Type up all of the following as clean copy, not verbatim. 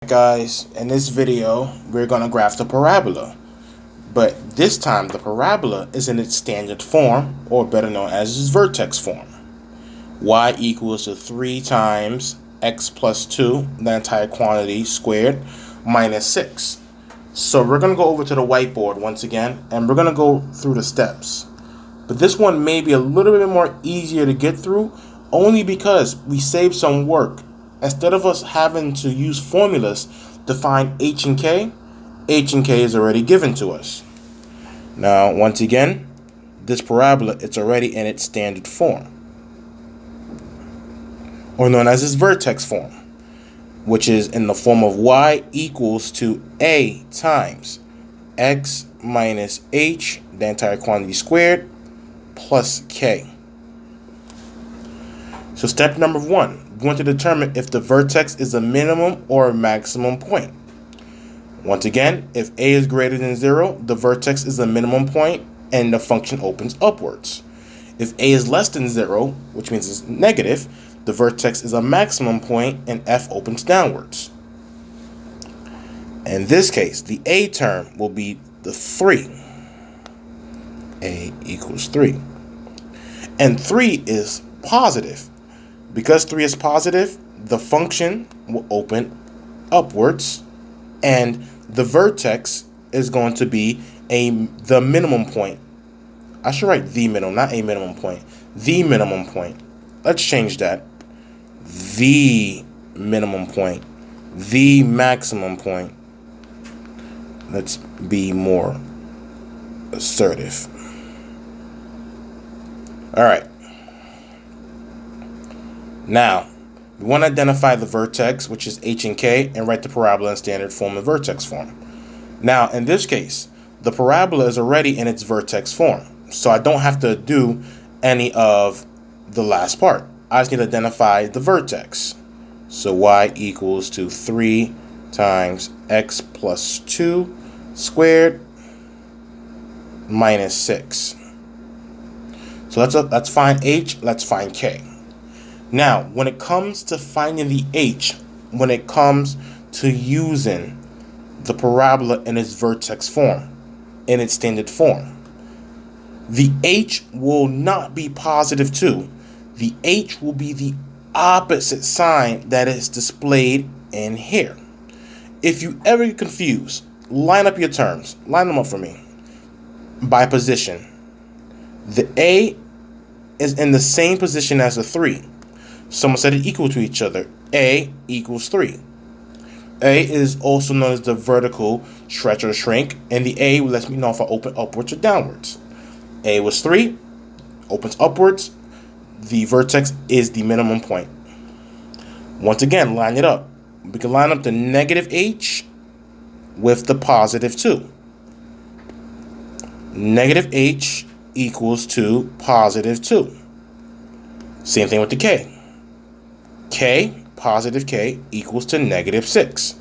Guys, in this video we're going to graph the parabola, but this time the parabola is in its standard form, or better known as its vertex form. Y equals to 3 times x plus 2, the entire quantity, squared, minus 6. So we're going to go over to the whiteboard once again, and we're going to go through the steps. But this one may be a little bit more easier to get through, only because we saved some work. Instead of us having to use formulas to find h and k is already given to us. Now, once again, this parabola, it's already in its standard form, or known as its vertex form, which is in the form of y equals to a times x minus h, the entire quantity squared, plus k. So step number 1, we want to determine if the vertex is a minimum or a maximum point. Once again, if a is greater than 0, the vertex is a minimum point and the function opens upwards. If a is less than 0, which means it's negative, the vertex is a maximum point and f opens downwards. In this case, the a term will be the 3. A equals 3. And 3 is positive. Because 3 is positive, the function will open upwards, and the vertex is going to be the minimum point. I should write the minimum, not a minimum point. The minimum point. Let's change that. The minimum point. The maximum point. Let's be more assertive. All right. Now, we want to identify the vertex, which is h and k, and write the parabola in standard form and vertex form. Now, in this case, the parabola is already in its vertex form, so I don't have to do any of the last part. I just need to identify the vertex. So y equals to 3 times x plus 2 squared minus 6. So let's find h, let's find k. Now, when it comes to finding the h, when it comes to using the parabola in its vertex form, in its standard form, the h will not be positive 2. The h will be the opposite sign that is displayed in here. If you ever get confused, line up your terms. Line them up for me by position. The a is in the same position as the 3. Someone said it equal to each other. A equals 3. A is also known as the vertical stretch or shrink, and the A lets me know if I open upwards or downwards. A was 3, opens upwards. The vertex is the minimum point. Once again, line it up. We can line up the negative h with the positive 2. Negative h equals to positive 2. Same thing with the k. K, positive k, equals to negative 6.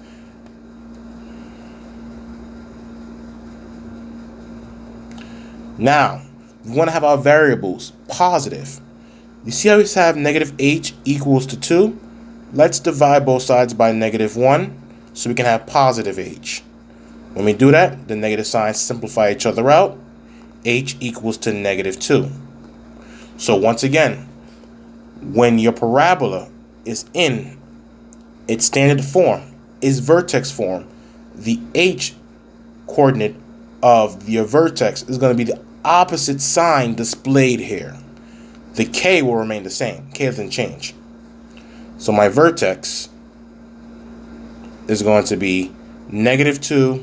Now, we want to have our variables positive. You see how we have negative h equals to 2? Let's divide both sides by negative 1 so we can have positive h. When we do that, the negative signs simplify each other out. H equals to negative 2. So once again, when your parabola is in its standard form, its vertex form, the h coordinate of your vertex is going to be the opposite sign displayed here. The k will remain the same. K doesn't change. So my vertex is going to be negative 2,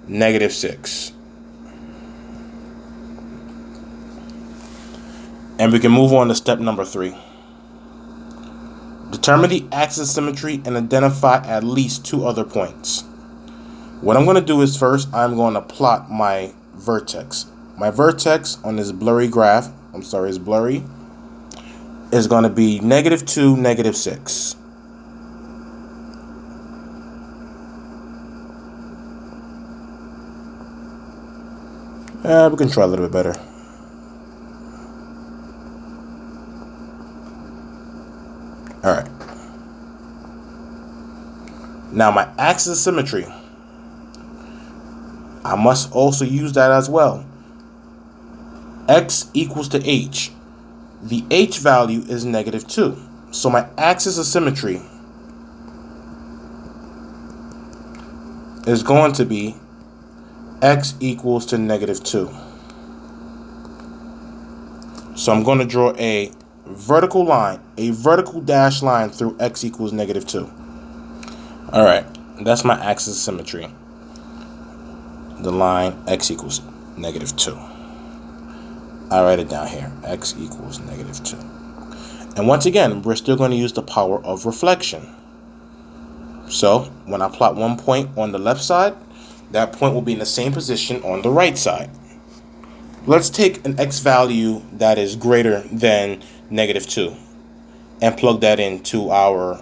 negative 6. And we can move on to step number 3. Determine the axis symmetry and identify at least 2 other points. What I'm going to do is first, I'm going to plot my vertex. My vertex on this blurry graph, it's blurry, is going to be negative 2, negative 6. We can try a little bit better. All right. Now my axis of symmetry, I must also use that as well. X equals to h. The h value is -2. So my axis of symmetry is going to be x equals to -2. So I'm going to draw a vertical line, a vertical dashed line through x equals -2. All right, that's my axis of symmetry. The line x equals -2. I write it down here, x equals -2. And once again, we're still going to use the power of reflection. So when I plot one point on the left side, that point will be in the same position on the right side. Let's take an x value that is greater than -2 and plug that into our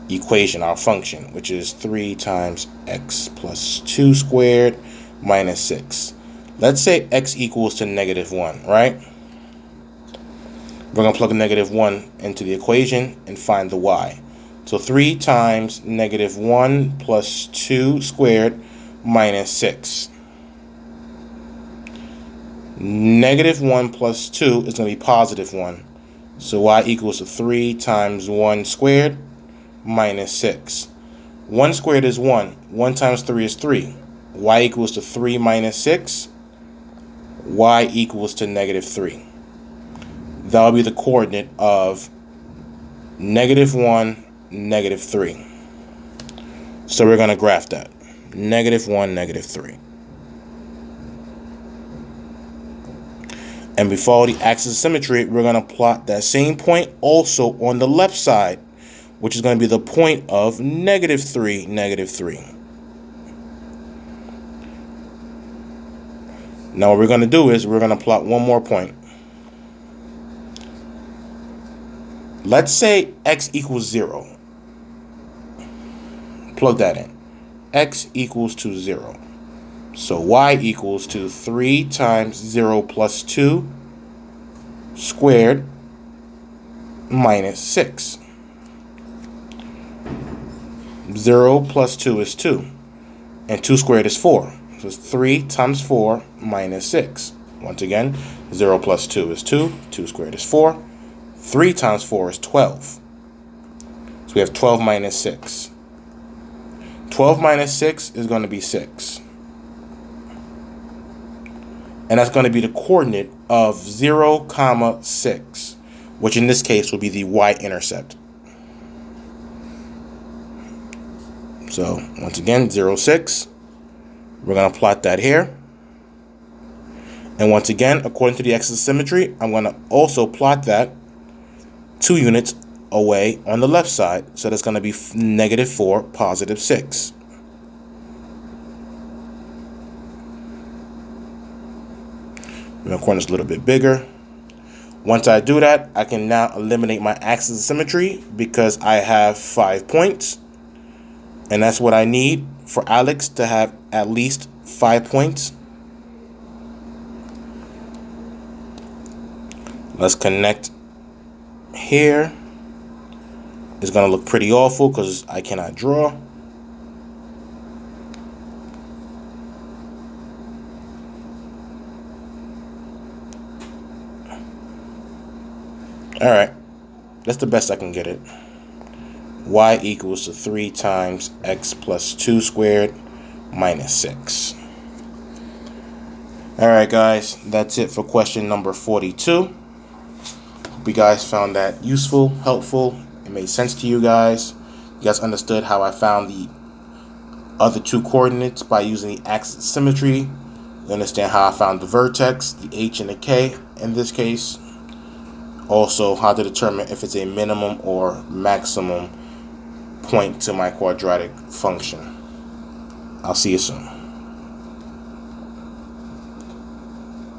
equation, our function, which is 3 times x plus 2 squared minus 6. Let's say x equals to -1, right? We're going to plug -1 into the equation and find the y. So 3 times -1 plus 2 squared minus 6. -1 plus 2 is going to be +1. So y equals to 3 times 1 squared minus 6. 1 squared is 1. 1 times 3 is 3. Y equals to 3 minus 6. Y equals to -3. That will be the coordinate of -1, -3. So we're going to graph that. -1, -3. And before the axis of symmetry, we're going to plot that same point also on the left side, which is going to be the point of -3, -3. Now what we're going to do is we're going to plot one more point. Let's say x equals 0. Plug that in. X equals to 0. So y equals to 3 times 0 plus 2 squared minus 6. 0 plus 2 is 2. And 2 squared is 4. So it's 3 times 4 minus 6. Once again, 0 plus 2 is 2. 2 squared is 4. 3 times 4 is 12. So we have 12 minus 6. 12 minus 6 is going to be 6. And that's going to be the coordinate of 0, 6, which in this case will be the y-intercept. So once again, 0, 6. We're going to plot that here. And once again, according to the axis of symmetry, I'm going to also plot that 2 units away on the left side. So that's going to be -4, +6. My corner is a little bit bigger. Once I do that, I can now eliminate my axis of symmetry because I have 5 points. And that's what I need for Alex to have at least 5 points. Let's connect here. It's going to look pretty awful because I cannot draw. All right, that's the best I can get it. Y equals to 3 times x plus 2 squared minus 6. All right, guys, that's it for question number 42. Hope you guys found that useful, helpful. It made sense to you guys. You guys understood how I found the other 2 coordinates by using the axis of symmetry. You understand how I found the vertex, the h and the k in this case. Also, how to determine if it's a minimum or maximum point to my quadratic function. I'll see you soon.